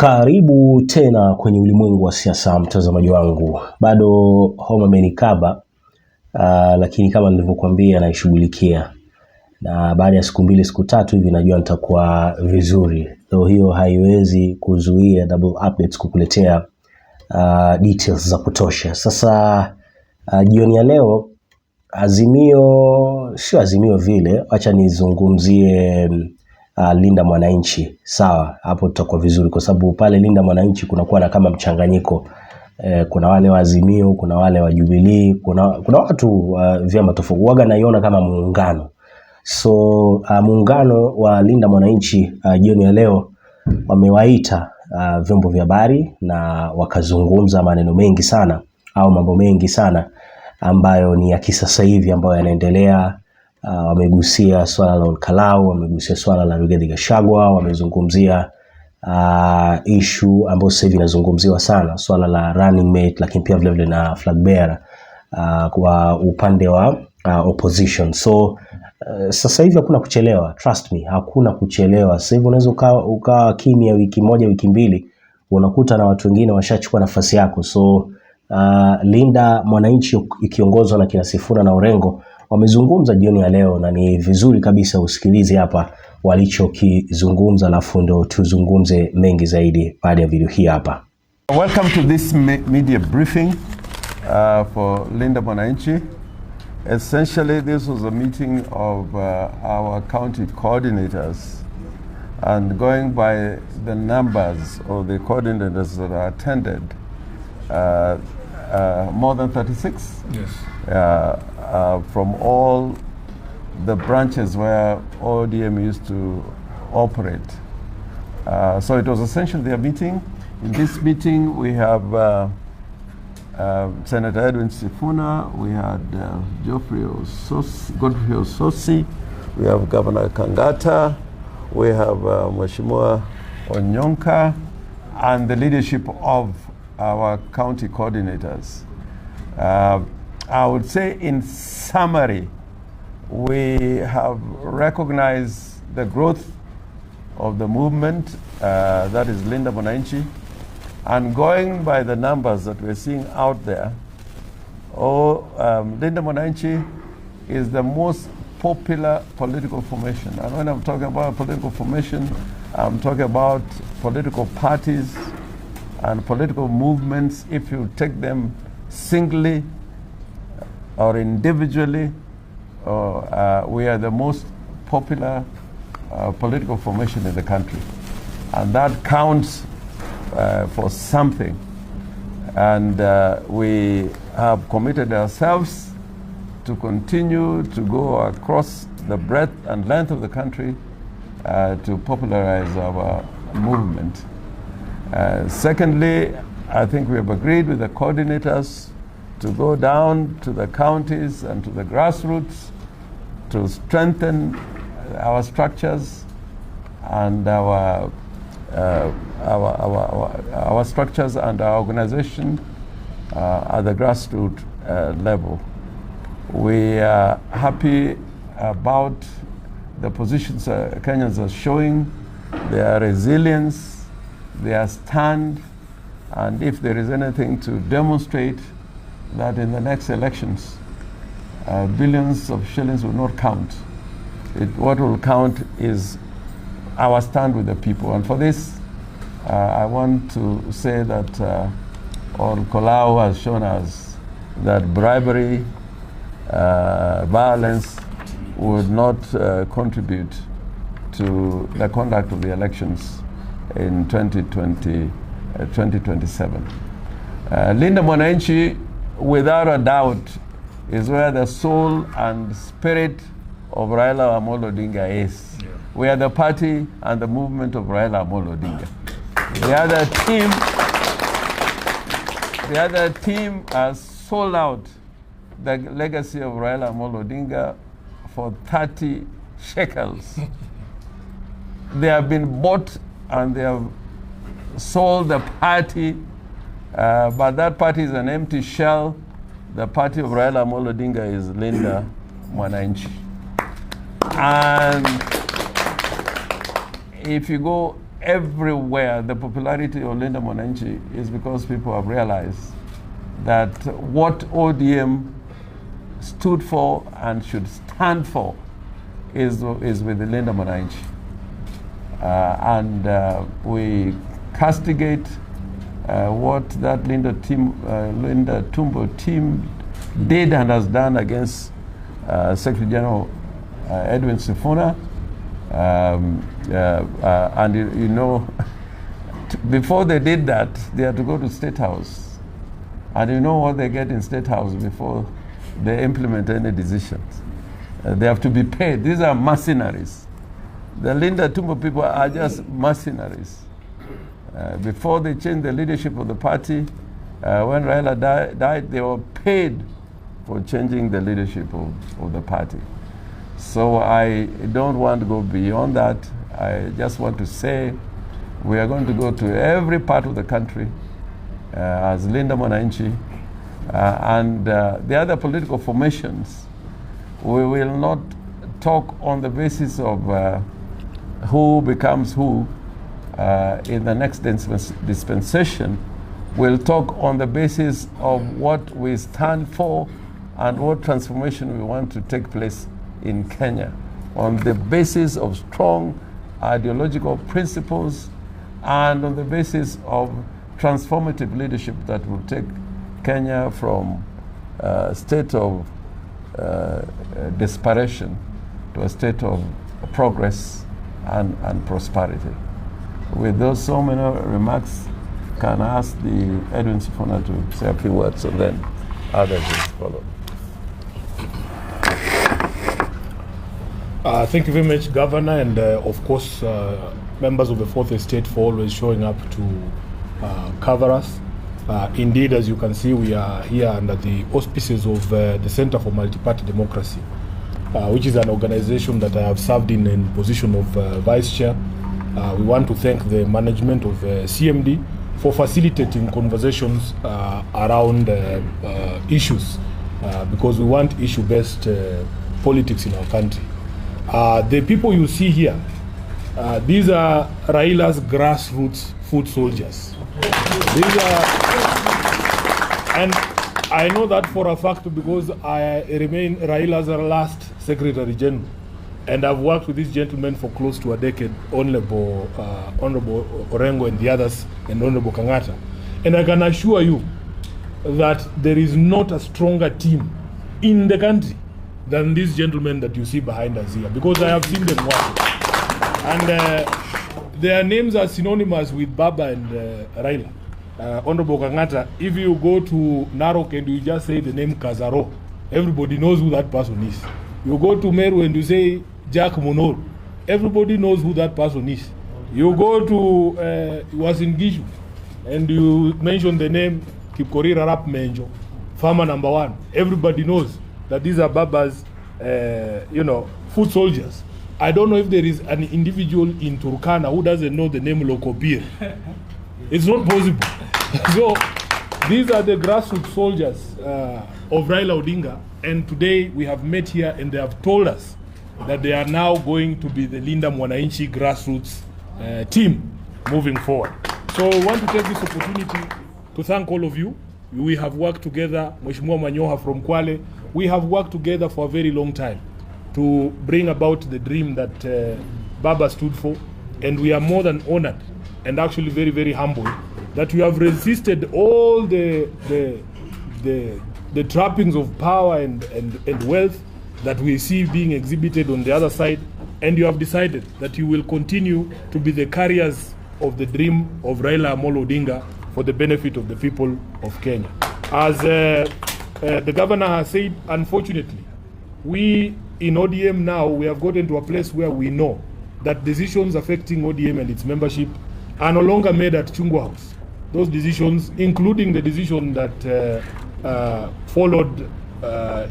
Karibu tena kwenye ulimwengu wa siasa, mtazamaji wangu. Bado homa imenikaba, lakini kama nilivyokuambia naishughulikia. Na baada ya siku 2 siku 3 hivi najua nitakuwa vizuri. Though hiyo haiwezi kuzuia double updates kukuletea details za kutosha. Sasa jioni ya leo sio azimio vile, acha nizungumzie Linda Mwananchi. Sawa, hapo tutakuwa vizuri kwa sababu pale Linda Mwananchi kunakuwa na kama mchanganyiko. Kuna wale wa Azimio, kuna wale wa Jubilee, kuna watu vyama tofauti. Huaga naiona kama muungano. So muungano wa Linda Mwananchi jioni ya leo wamewaita vyombo vya habari na wakazungumza maneno mengi sana au mambo mengi sana ambayo ni ya kisasa hivi ambayo yanaendelea. Wamegusia swala la OLKALOU, wamegusia swala la Ruto-Rigathi, wamezungumzia issue ambayo sasa hivi inazungumziwa sana, swala la running mate, lakini pia vile vile na flag bearer kwa upande wa opposition. So sasa hivi hakuna kuchelewa, trust me, hakuna kuchelewa. Sasa hivi unaweza ukawa kimya wiki moja, wiki 2, unakuta na watu wengine washachukua nafasi yako. So Linda Mwananchi ikiongozwa na kina Sifuna na Orengo wamezungumza jioni ya leo, na ni vizuri kabisa usikilize hapa walichokizungumza, alafu ndo tuzungumze mengi zaidi baada ya video hii hapa. Welcome to this media briefing for Linda Mwananchi. Essentially, this was a meeting of our county coordinators, and going by the numbers of the coordinators that are attended, more than 36? Yes. From all the branches where ODM used to operate. So it was essentially their meeting. In this meeting, we have Senator Edwin Sifuna, we had Godfrey Ososi, we have Governor Kangata, we have Mheshimiwa Onyonka, and the leadership of our county coordinators. I would say in summary, we have recognized the growth of the movement, that is Linda Mwananchi, and going by the numbers that we're seeing out there, Linda Mwananchi is the most popular political formation. And when I'm talking about political formation, I'm talking about political parties and political movements. If you take them singly or individually, we are the most popular political formation in the country. And that counts for something. And we have committed ourselves to continue to go across the breadth and length of the country to popularize our movement. Secondly, I think we have agreed with the coordinators to go down to the counties and to the grassroots to strengthen our structures and our structures and our organization at the grassroots level. We are happy about the positions Kenyans are showing, their resilience, their stand, and if there is anything to demonstrate that in the next elections, billions of shillings will not count. What will count is our stand with the people. And for this, I want to say that OLKALOU has shown us that bribery, violence would not contribute to the conduct of the elections in 2027. Linda Mwananchi, without a doubt, is where the soul and spirit of Raila Amolo Odinga is. Yeah. We are the party and the movement of Raila Amolo Odinga. The other team has sold out the legacy of Raila Amolo Odinga for 30 shekels. They have been bought and they have sold the party, but that party is an empty shell. The party of Raila Amolo Odinga is Linda Mwananchi. And if you go everywhere the popularity of Linda Mwananchi is because people have realized that what ODM stood for and should stand for is with the Linda Mwananchi. And we castigate what that Linda Tumbo team did and has done against Secretary General Edwin Sifuna. And you know, before they did that, they had to go to State House. And you know what they get in State House before they implement any decisions? They have to be paid. These are mercenaries. The Linda Tumbo people are just mercenaries. Before they changed the leadership of the party, when Raila died, they were paid for changing the leadership of the party. So I don't want to go beyond that. I just want to say we are going to go to every part of the country as Linda Mwananchi and the other political formations. We will not talk on the basis of who becomes who in the next dispensation. We'll talk on the basis of what we stand for and what transformation we want to take place in Kenya, on the basis of strong ideological principles and on the basis of transformative leadership that will take Kenya from a state of desperation to a state of progress and prosperity. With those so many remarks, can I ask the Edwin Sifuna to say a few words and then others will follow. Thank you very much, Governor, and of course, members of the Fourth Estate for always showing up to cover us. Indeed, as you can see, we are here under the auspices of the Center for Multi-Party Democracy, which is an organization that I have served in position of Vice Chair. We want to thank the management of CMD for facilitating conversations around issues, because we want issue-based politics in our country. The people you see here, these are Raila's grassroots foot soldiers. These are, and I know that for a fact because I remain Raila's last Secretary General, and I've worked with these gentlemen for close to a decade, Honorable Orengo and the others, and Honorable Kangata. And I can assure you that there is not a stronger team in the country than these gentlemen that you see behind us here, because I have seen them working. And their names are synonymous with Baba and Raila. Honorable Kangata, if you go to Narok and you just say the name Kazaro, everybody knows who that person is. You go to Meru and you say Jack Monor, everybody knows who that person is. You go to Uasin Gishu and you mention the name Kipkorir Arap Menjo, farmer number one, everybody knows that these are Baba's, foot soldiers. I don't know if there is an individual in Turkana who doesn't know the name Lokopir. It's not possible. So these are the grassroots soldiers of Raila Odinga, and today we have met here and they have told us that they are now going to be the Linda Mwananchi grassroots team moving forward. So I want to take this opportunity to thank all of you. We have worked together, Mheshimiwa Manyoha from Kwale, we have worked together for a very long time to bring about the dream that Baba stood for, and we are more than honored and actually very, very humble that we have resisted all the trappings of power and wealth that we see being exhibited on the other side, and you have decided that you will continue to be the carriers of the dream of Raila Amolo Odinga for the benefit of the people of Kenya. As the governor has said, unfortunately, we in ODM now, we have gotten to a place where we know that decisions affecting ODM and its membership are no longer made at Chungwa House. Those decisions, including the decision that followed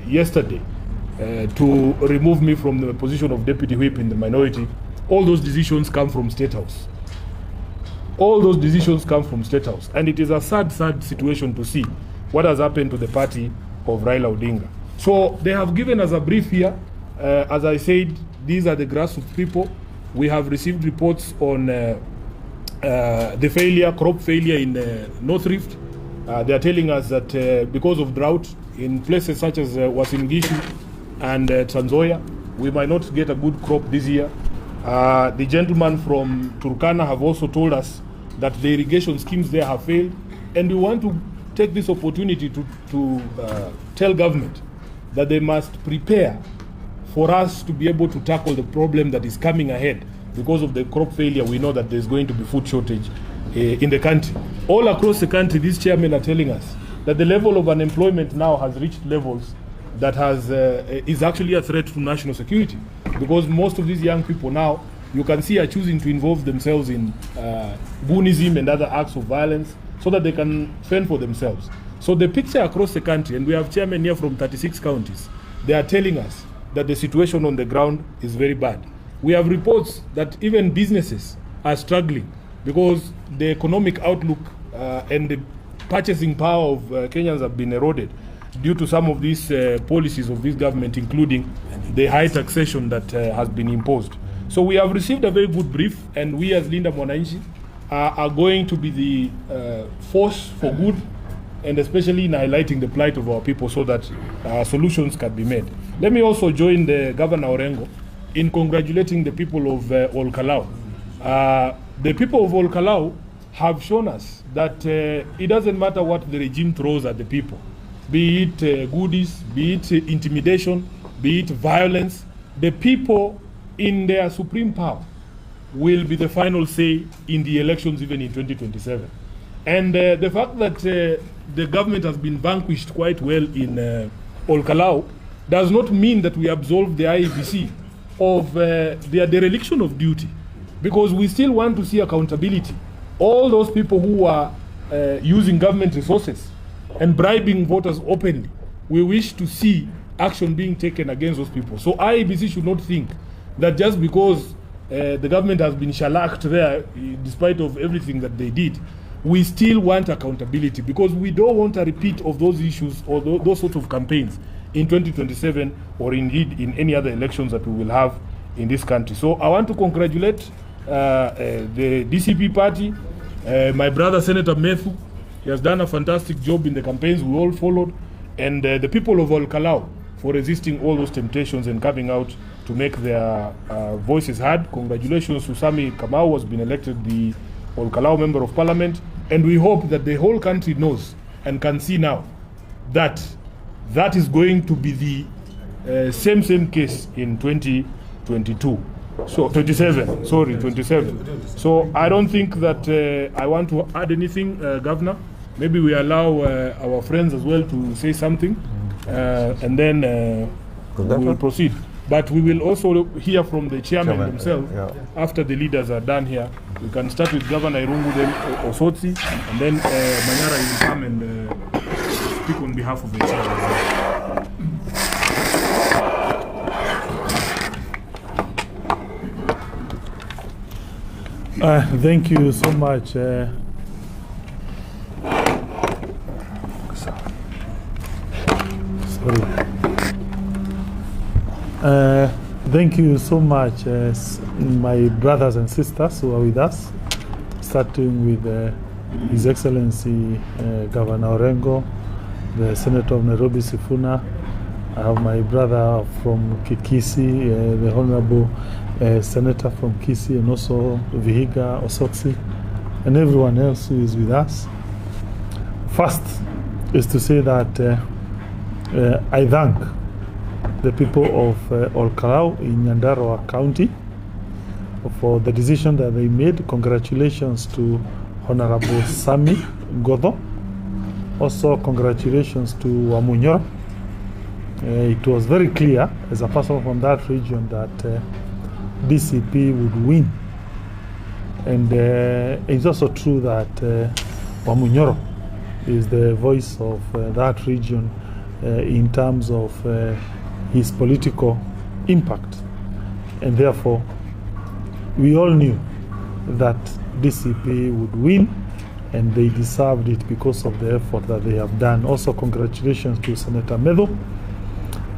yesterday to remove me from the position of Deputy Whip in the minority, all those decisions come from State House. All those decisions come from State House. And it is a sad, sad situation to see what has happened to the party of Raila Odinga. So they have given us a brief here. As I said, these are the grassroots people. We have received reports on the failure, crop failure in North Rift. They are telling us that because of drought in places such as Uasin Gishu and Trans Nzoia, we might not get a good crop this year. The gentlemen from Turkana have also told us that the irrigation schemes there have failed, and we want to take this opportunity to tell government that they must prepare for us to be able to tackle the problem that is coming ahead. Because of the crop failure, we know that there's going to be food shortage in the country. All across the country, these chairmen are telling us that the level of unemployment now has reached levels that is actually a threat to national security. Because most of these young people now, you can see, are choosing to involve themselves in Boonism and other acts of violence so that they can fend for themselves. So the picture across the country, and we have chairmen here from 36 counties, they are telling us that the situation on the ground is very bad. We have reports that even businesses are struggling because the economic outlook and the purchasing power of Kenyans have been eroded due to some of these policies of this government, including the high taxation that has been imposed. So we have received a very good brief, and we as Linda Mwananchi are going to be the force for good, and especially in highlighting the plight of our people so that solutions can be made. Let me also join the Governor Orengo in congratulating the people of OLKALOU. The people of OLKALOU have shown us that it doesn't matter what the regime throws at the people, be it goodies, be it intimidation, be it violence, the people in their supreme power will be the final say in the elections even in 2027. And the fact that the government has been vanquished quite well in OLKALOU does not mean that we absolve the IEBC of their dereliction of duty, because we still want to see accountability. All those people who are using government resources and bribing voters openly, we wish to see action being taken against those people. So IEBC should not think that just because the government has been shellacked there, despite of everything that they did, we still want accountability, because we don't want a repeat of those issues or those sorts of campaigns in 2027 or indeed in any other elections that we will have in this country. So I want to congratulate the DCP party, my brother Senator Methu. He has done a fantastic job in the campaigns we all followed, and the people of OLKALOU for resisting all those temptations and coming out to make their voices heard. Congratulations to Sami Kamau, who has been elected the OLKALOU Member of Parliament, and we hope that the whole country knows and can see now that that is going to be the same case in 2022. So 27, sorry, 27. So I don't think that I want to add anything, Governor. Maybe we allow our friends as well to say something, and then we will proceed. But we will also hear from the chairman themselves after the leaders are done here. We can start with Governor Irungu, then Osotsi, and then Manyara will come and speak on behalf of the chairman. Thank you so much. Thank you so much, my brothers and sisters who are with us, starting with His Excellency Governor Orengo, the Senator of Nairobi, Sifuna. I have my brother from Kikisi, the Honorable Senator from Kisi, and also Vihiga, Osotsi, and everyone else who is with us. First is to say that I thank the people of OLKALOU in Nyandarua County for the decision that they made. Congratulations to Honorable Sami Godho. Also congratulations to Wamunyoro. It was very clear as a person from that region that DCP would win. And it's also true that Wamunyoro is the voice of that region in terms of his political impact. And therefore, we all knew that DCP would win, and they deserved it because of the effort that they have done. Also, congratulations to Senator Methu.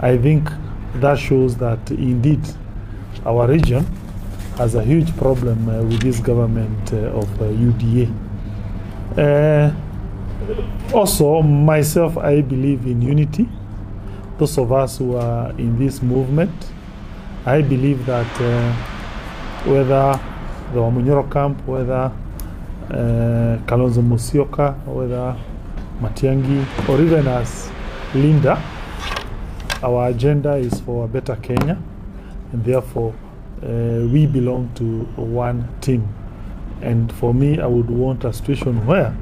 I think that shows that indeed our region as a huge problem with this government of UDA. Also, myself, I believe in unity. Those of us who are in this movement, I believe that whether the Wamunyoro camp, whether Kalonzo Musyoka, whether Matiangi, or even as Linda, our agenda is for a better Kenya, and therefore we belong to one team. And for me, I would want a situation where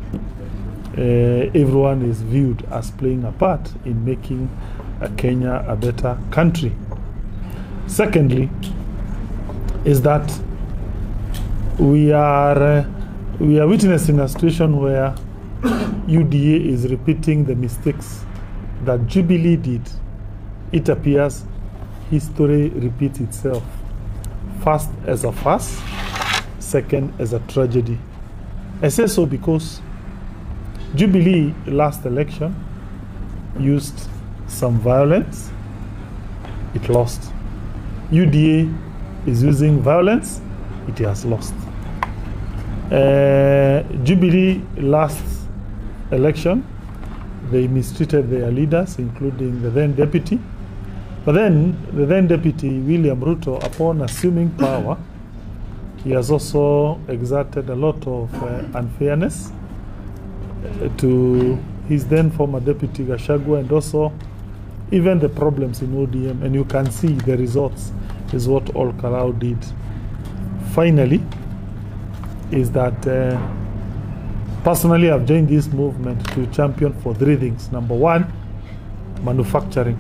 everyone is viewed as playing a part in making Kenya a better country. Secondly, is that we are witnessing a situation where UDA is repeating the mistakes that Jubilee did. It appears history repeats itself. First as a farce, second as a tragedy. I say so because Jubilee last election used some violence, it lost. UDA is using violence, it has lost. Jubilee last election, they mistreated their leaders, including the then deputy. But then the then deputy, William Ruto, upon assuming power, he has also exerted a lot of unfairness to his then former deputy Gachagua, and also even the problems in ODM. And you can see the results is what OLKALOU did. Finally, is that personally I've joined this movement to champion for three things. Number one, manufacturing.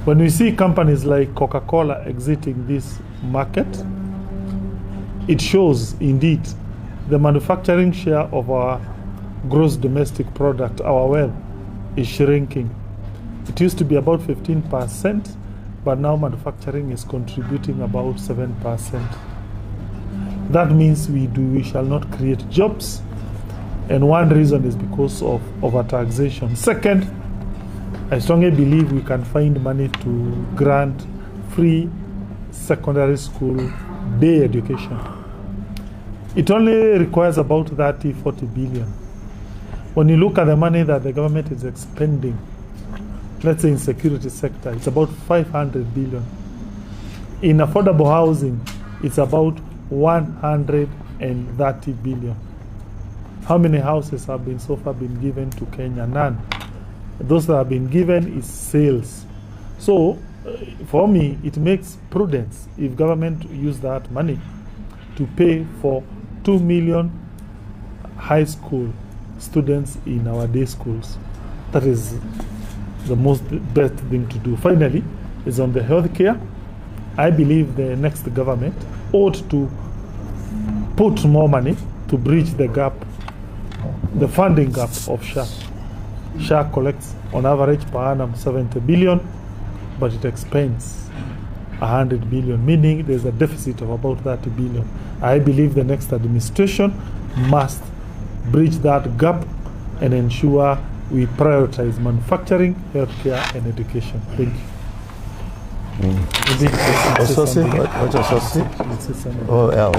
When we see companies like Coca-Cola exiting this market, it shows indeed the manufacturing share of our gross domestic product, our wealth, is shrinking. It used to be about 15%, but now manufacturing is contributing about 7%. That means we shall not create jobs, and one reason is because of overtaxation. Second, I strongly believe we can find money to grant free secondary school day education. It only requires about 30-40 billion. When you look at the money that the government is expending, let's say in security sector, it's about 500 billion. In affordable housing, it's about 130 billion. How many houses have been so far been given to Kenya? None. Those that have been given is sales. So for me, it makes prudence if government use that money to pay for 2 million high school students in our day schools. That is the best thing to do. Finally, is on the healthcare. I believe the next government ought to put more money to bridge the gap, the funding gap of SHA. SHA collects on average per annum 70 billion, but it expends 100 billion, meaning there's a deficit of about 30 billion. I believe the next administration must bridge that gap and ensure we prioritize manufacturing, healthcare, and education. Thank you. What's associate? Oh, yeah.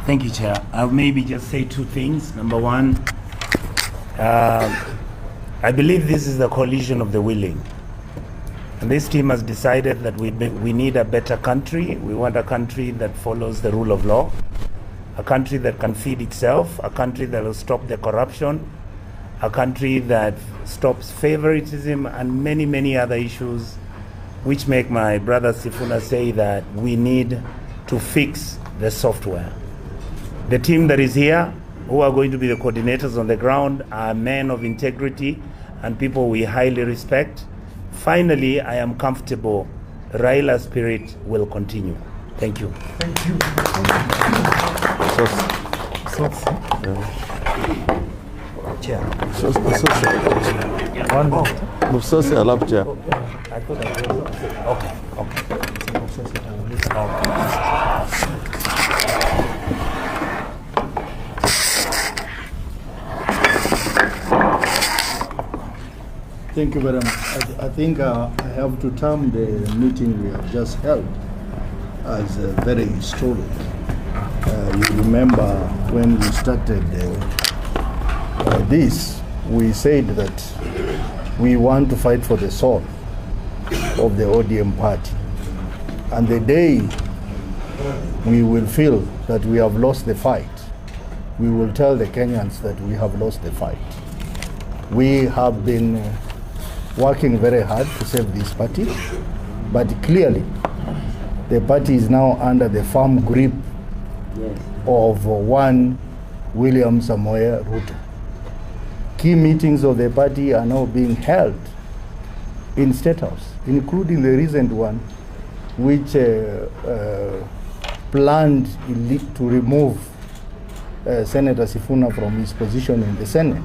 Thank you, Chair. I'll maybe just say two things. Number one, I believe this is the coalition of the willing. And this team has decided that we need a better country. We want a country that follows the rule of law, a country that can feed itself, a country that will stop the corruption, a country that stops favoritism and many, many other issues, which make my brother Sifuna say that we need to fix the software. The team that is here, who are going to be the coordinators on the ground, are men of integrity and people we highly respect. Finally, I am comfortable Raila's spirit will continue. Thank you. Thank you. Chair. One more. Okay. Thank you very much. I think I have to term the meeting we have just held as very historic. You remember when we started this, we said that we want to fight for the soul of the ODM party. And the day we will feel that we have lost the fight, we will tell the Kenyans that we have lost the fight. We have been working very hard to save this party, but clearly the party is now under the firm grip of one William Samoei Ruto. Key meetings of the party are now being held in State House, including the recent one which planned to remove Senator Sifuna from his position in the Senate.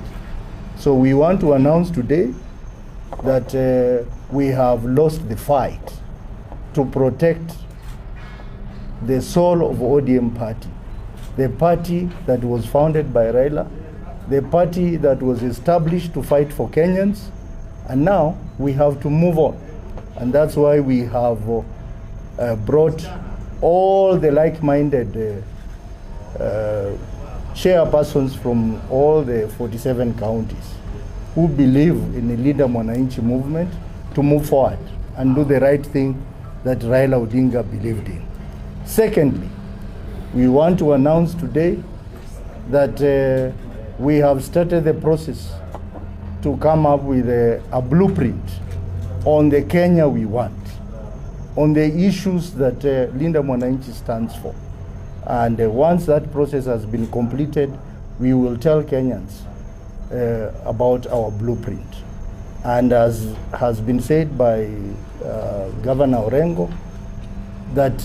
So we want to announce today that we have lost the fight to protect the soul of ODM party, the party that was founded by Raila, the party that was established to fight for Kenyans, and now we have to move on. And that's why we have brought all the like-minded chairpersons from all the 47 counties who believe in the Linda Mwananchi movement to move forward and do the right thing that Raila Odinga believed in. Secondly, we want to announce today that we have started the process to come up with a blueprint on the Kenya we want, on the issues that Linda Mwananchi stands for. And once that process has been completed, we will tell Kenyans about our blueprint. And as has been said by Governor Orengo, that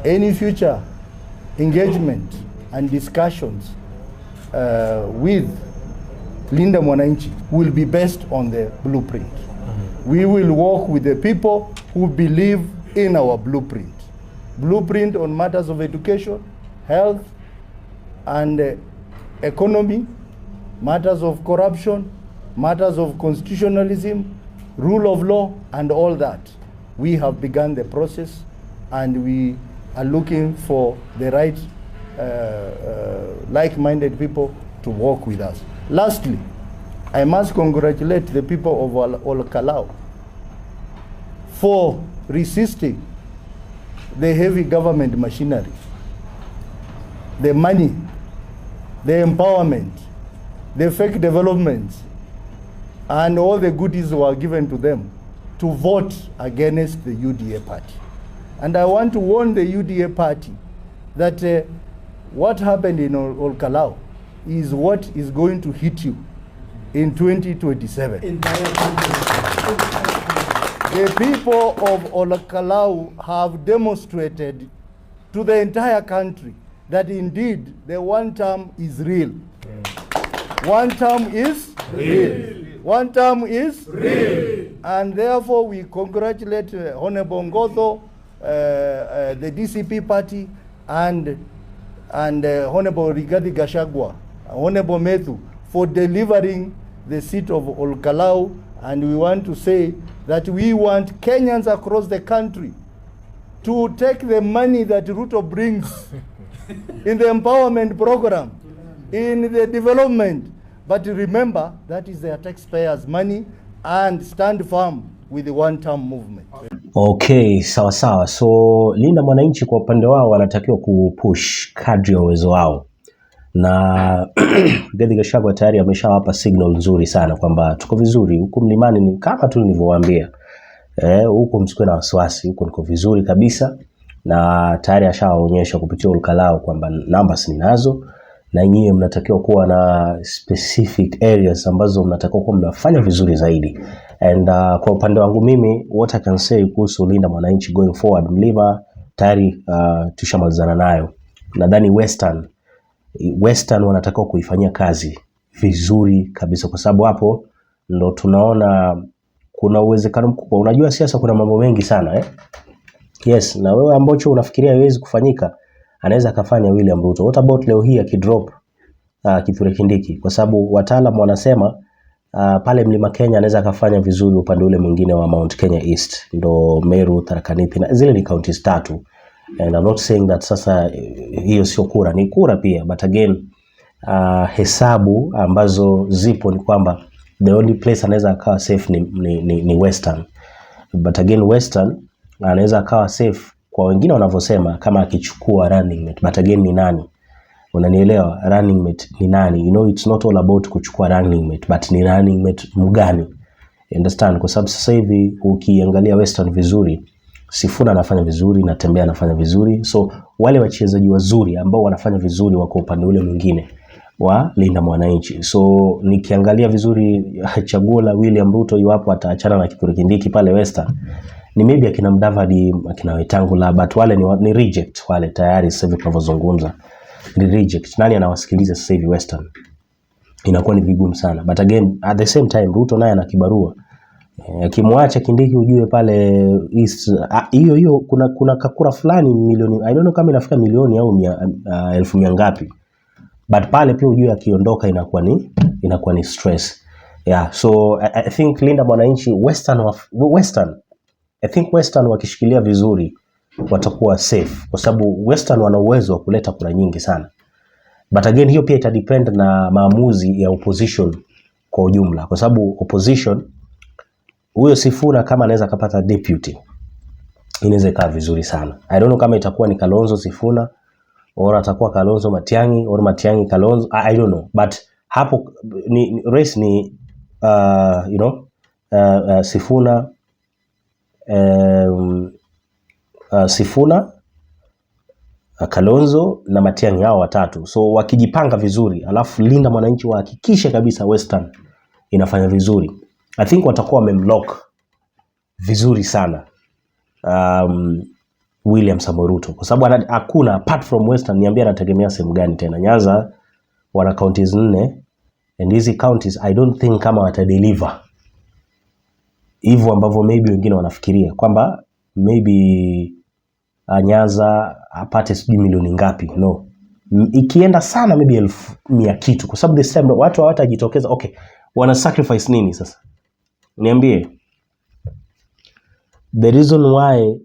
any future engagement and discussions with Linda Mwananchi will be based on the blueprint. We will work with the people who believe in our blueprint. Blueprint on matters of education, health, and economy, matters of corruption, matters of constitutionalism, rule of law, and all that. We have begun the process, and we are looking for the right like-minded people to work with us. Lastly, I must congratulate the people of OLKALOU for resisting the heavy government machinery, the money, the empowerment, the fake developments, and all the goodies were given to them to vote against the UDA party. And I want to warn the UDA party that what happened in OLKALOU is what is going to hit you in 2027. The people of OLKALOU have demonstrated to the entire country that indeed the one term is real. One term is real. One term is real. And therefore we congratulate Honorable Ngotho, the DCP party, and Honorable Rigathi Gachagua, Honorable Methu, for delivering the seat of OLKALOU. And we want to say that we want Kenyans across the country to take the money that Ruto brings in the empowerment program, in the development. But remember, that is their taxpayers' money, and stand firm with the one-term movement. Okay, sawa sawa. So Linda Mwananchi kwa upande wao wanatakiwa kupush kadri ya uwezo wao. Na Rigathi Gachagua tayari ameshawapa signal nzuri sana kwamba tuko vizuri huku mlimani, ni kama tu nilivyowaambia. Huko msikuwe na wasiwasi, huko niko vizuri kabisa, na tayari ashawaonyesha kupitia OLKALOU kwamba numbers ninazo, na nyinyi mnatakiwa kuwa na specific areas ambazo mnatakiwa kuwa mnafanya vizuri zaidi. And kwa upande wangu mimi, what I can say kuhusu Linda Mwananchi going forward, mlima tayari tushamalizana nayo. Nadhani Western wanatakiwa kuifanyia kazi vizuri kabisa, kwa sababu hapo ndo tunaona kuna uwezekano mkubwa. Unajua siasa kuna mambo mengi sana Yes, na wewe ambacho unafikiria haiwezi kufanyika, anaweza kafanya William Ruto. What about leo hii akidrop Kithure Kindiki? Kwa sababu wataalamu wanasema pale Mlima Kenya anaweza akafanya vizuri upande ule mwingine wa Mount Kenya East, ndo Meru, Tharaka Nithi, na zile ni counties 3. And I'm not saying that sasa hiyo sio kura, ni kura pia, but again hesabu ambazo zipo ni kwamba the only place anaweza akawa safe ni Western. But again Western anaweza akawa safe kwa wengine wanavyosema kama akichukua running mate, but again ni nani? Unanielewa? Running mate ni nani? You know, it's not all about kuchukua running mate, but ni running mate mgani? You understand? Kwa sababu sasa hivi ukiangalia Western vizuri, Sifuna anafanya vizuri na Tembea anafanya vizuri. So wale wachezaji wazuri ambao wanafanya vizuri wako upande ule mwingine wa Linda Mwananchi. So nikiangalia vizuri chaguo la William Ruto iwapo ataachana na Kithure Kindiki pale Western, ni maybe akina Mdavadi, akina Wetangula, but wale ni reject wale tayari sasa hivi tunavyozungumza. Ni reject. Nani anawasikiliza sasa hivi Western? Inakuwa ni vigumu sana. But again at the same time Ruto naye ana kibarua. Akimwacha Kindiki ujue pale East hiyo kuna kakura fulani milioni, I don't know kama inafika milioni au 1,000 ngapi. But pale pia ujue akiondoka inakuwa ni stress. Yeah, so I think Linda Mwananchi Western I think Western wakishikilia vizuri watakuwa safe kwa sababu Western wana uwezo wa kuleta kura nyingi sana. But again hiyo pia itadepend na maamuzi ya opposition kwa ujumla, kwa sababu opposition huyo Sifuna kama anaweza kupata deputy inaweza kaa vizuri sana. I don't know kama itakuwa ni Kalonzo Sifuna au atakuwa Kalonzo Matiang'i au Matiang'i Kalonzo, I don't know, but hapo ni race ni you know Sifuna Sifuna, Kalonzo na Matiang'i, hao watatu. So wakijipanga vizuri alafu Linda Mwananchi wahakikishe kabisa Western inafanya vizuri, I think watakuwa wamemlock vizuri sana William Samoei Ruto, kwa sababu hakuna apart from Western, niambia anategemea sehemu gani tena? Nyanza wana counties 4 and hizi counties I don't think kama watadeliver hivyo ambavyo maybe wengine wanafikiria kwamba maybe Nyanza apate sijui milioni ngapi. No, ikienda sana maybe 100 kitu, kwa sababu this time watu hawatajitokeza. Okay, wana sacrifice nini sasa? Niambie the reason why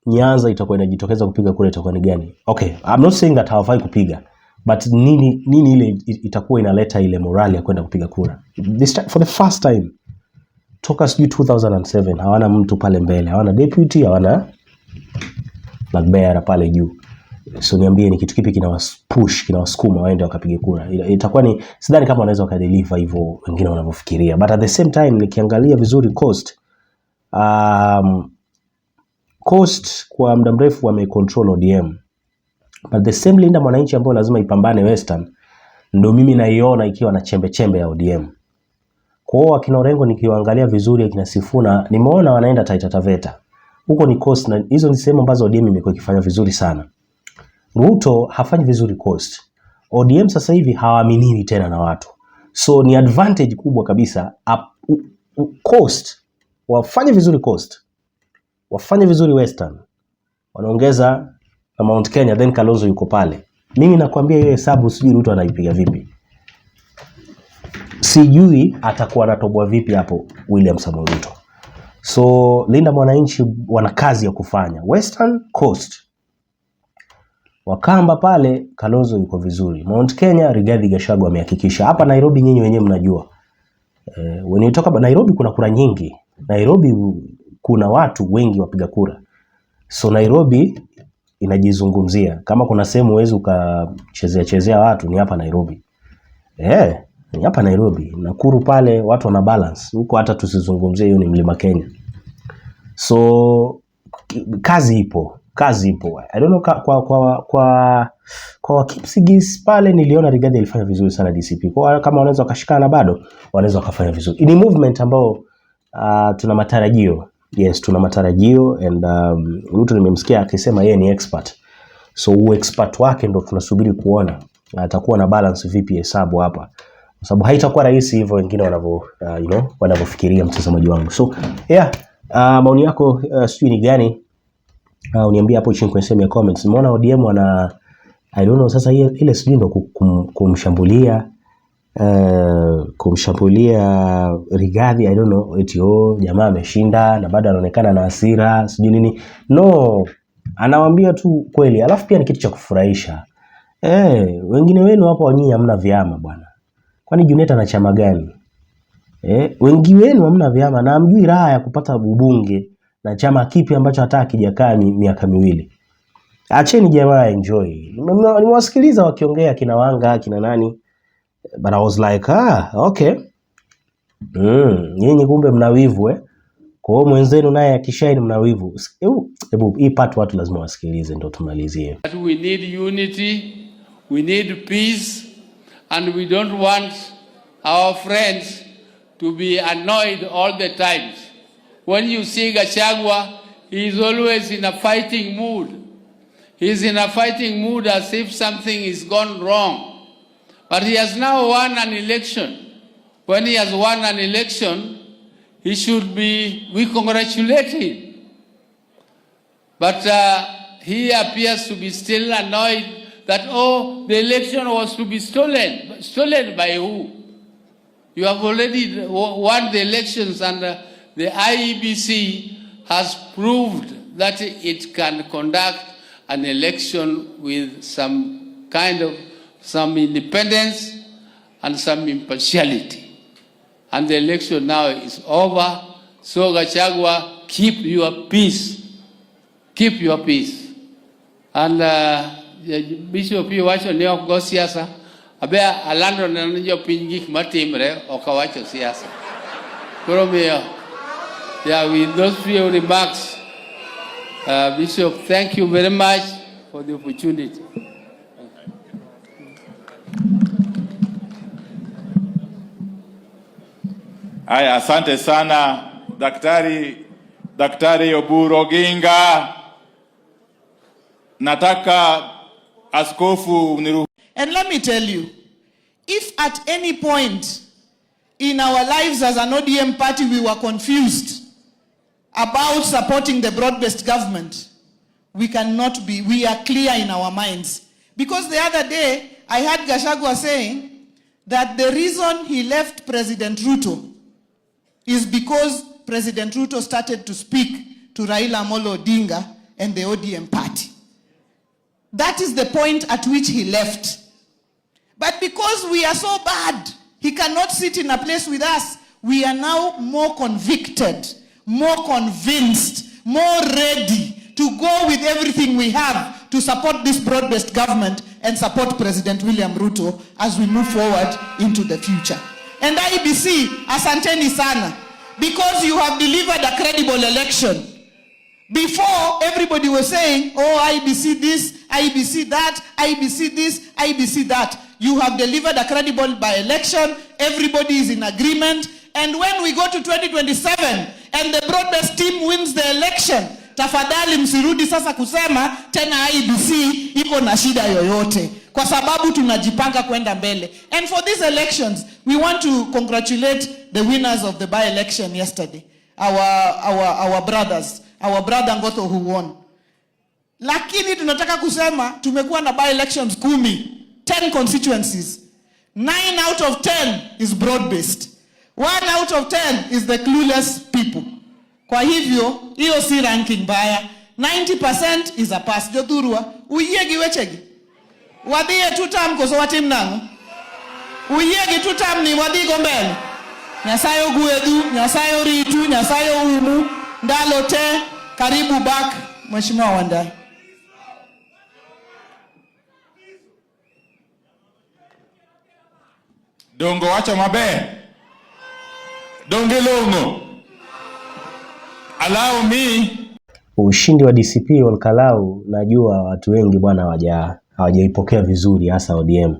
Nyanza itakuwa inajitokeza kupiga kura itakuwa ni gani? Okay, I'm not saying that hawafai kupiga, but nini ile itakuwa inaleta ile morale ya kwenda kupiga kura? This time, for the first time toka sijui 2007 hawana mtu pale mbele, hawana deputy, hawana Lagbera pale juu. So niambie ni kitu kipi kinawapush, kinawasukuma waende wakapige kura? Itakuwa ni sidhani kama wanaweza wakadeliver hivyo wengine wanavyofikiria. But at the same time nikiangalia vizuri Coast kwa muda mrefu wamecontrol ODM. But the same Linda Mwananchi ambao lazima ipambane Western, ndio mimi naiona ikiwa na chembe ya ODM. Kwa hiyo akina Orengo nikiwaangalia vizuri, akina Sifuna nimeona wanaenda Taita Taveta. Huko ni Coast, na hizo ni sehemu ambazo ODM imekuwa ikifanya vizuri sana. Ruto hafanyi vizuri Coast. ODM sasa hivi hawaaminini tena na watu. So ni advantage kubwa kabisa Coast wafanye vizuri Coast, wafanye vizuri Western, wanaongeza na Mount Kenya, then Kalonzo yuko pale. Mimi nakwambia hiyo hesabu sijui Ruto anaipiga vipi. Sijui atakuwa anatoboa vipi hapo William Samoei Ruto. So Linda Mwananchi wana kazi ya kufanya. Western, Coast, Wakamba pale Kalonzo yuko vizuri. Mount Kenya Rigathi Gachagua amehakikisha. Hapa Nairobi nyinyi wenyewe mnajua. When you talk about Nairobi kuna kura nyingi. Nairobi kuna watu wengi wapiga kura. So Nairobi inajizungumzia. Kama kuna sehemu uwezi ukachezea watu ni hapa Nairobi. Ni hapa Nairobi. Nakuru pale watu wana balance. Huko hata tusizungumzie hiyo ni Mlima Kenya. So kazi ipo. I don't know kwa Kipsigis pale niliona Rigathi alifanya vizuri sana DCP. Kwa kama wanaweza wakashikana bado wanaweza wakafanya vizuri. Ni movement ambao tuna matarajio. Yes, tuna matarajio and Ruto nimemsikia akisema yeye ni expert. So expert wake ndo tunasubiri kuona atakuwa na balance vipi hesabu hapa. Kwa sababu haitakuwa rahisi hivyo wengine wanavyofikiria mtazamaji wangu. So yeah, maoni yako sijui ni gani? Uniambie hapo chini kwenye sehemu ya comments. Nimeona ODM wana I don't know sasa ile sijui ndo kumshambulia kumshambulia Rigathi, I don't know, eti jamaa ameshinda na bado anaonekana na hasira sijui nini. No, anawaambia tu kweli. Alafu pia ni kitu cha kufurahisha. Wengine wenu hapo wanyinyi hamna vyama bwana. Kwani Juneta na chama gani? Wengi wenu hamna vyama na hamjui raha ya kupata ubunge na chama kipi ambacho hata kijakaa miaka miwili. Acheni jamaa enjoy. Nimewasikiliza wakiongea kina Wanga, kina nani. But I was like, okay. Nyinyi kumbe mna wivu Kwa hiyo mwenzenu naye akishaini mna wivu. Hebu hii part watu lazima wasikilize ndio tumalizie. We need unity, we need peace, and we don't want our friends to be annoyed all the time. When you see Gachagua, he is always in a fighting mood. He is in a fighting mood as if something is gone wrong. But he has now won an election. When he has won an election, we congratulate him. But he appears to be still annoyed that, the election was to be stolen. Stolen by who? You have already won the elections, and the IEBC has proved that it can conduct an election with some independence and some impartiality. And the election now is over. So Gachagua, keep your peace. Keep your peace. And Bishop wacho ne ok go siasa. Abe alando na jo piny gik matimre okawacho siasa. Koro miyo, with those few remarks, Bishop, thank you very much for the opportunity. Aya, asante sana Daktari Oburu Oginga. Nataka askofu niruhusu. And let me tell you, if at any point in our lives as an ODM party we were confused about supporting the broad-based government, we are clear in our minds. Because the other day, I heard Gachagua saying that the reason he left President Ruto is because President Ruto started to speak to Raila Amolo Odinga and the ODM party. That is the point at which he left. But because we are so bad, he cannot sit in a place with us. We are now more convicted, more convinced, more ready to go with everything we have to support this broad-based government and support President William Ruto as we move forward into the future. And IBC, asanteni sana, because you have delivered a credible election. Before, everybody was saying, IBC this, IBC that, IBC this, IBC that. You have delivered a credible by-election. Everybody is in agreement. And when we go to 2027 and the broad-based team wins the election, tafadhali msirudi sasa kusema tena IBC iko na shida yoyote. Kwa sababu tunajipanga kwenda mbele. And for these elections, we want to congratulate the winners of the by-election yesterday. Our brothers. Our brother Ngoto who won. Lakini tunataka kusema tumekuwa na by-elections 10 constituencies. 9 out of 10 is broad-based. 1 out of 10 is the clueless people. Kwa hivyo, hiyo si ranking baya. 90% is a pass. Jothurwa, uyegi wechegi. Wadhiye tutam koso watim nango. Uyegi tutam ni wadhigo mbele. Nyasayo guedu, nyasayo ritu, nyasayo umu. Ndalo te, karibu back, Mheshimiwa Wandai. Dongo wacha mabe. Donge longo. Allow me. Ushindi wa DCP OLKALOU najua watu wengi bwana hawajaipokea vizuri hasa ODM.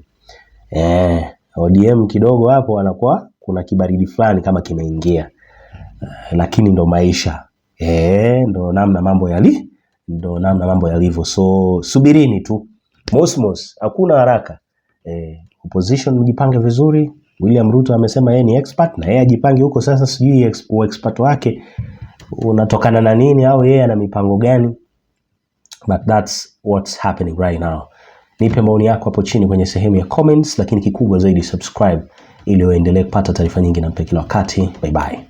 ODM kidogo hapo wanakuwa kuna kibaridi fulani kama kimeingia. Lakini ndo maisha. Ndo namna mambo yalivyo. So subirini tu. Mosmos, hakuna haraka. Opposition mjipange vizuri. William Ruto amesema yeye ni expert na yeye ajipange huko sasa, sijui expert wake unatokana na nini au yeye ana mipango gani. But that's what's happening right now. Nipe maoni yako hapo chini kwenye sehemu ya comments, lakini kikubwa zaidi subscribe ili uendelee kupata taarifa nyingi na mpya kila wakati. Bye bye.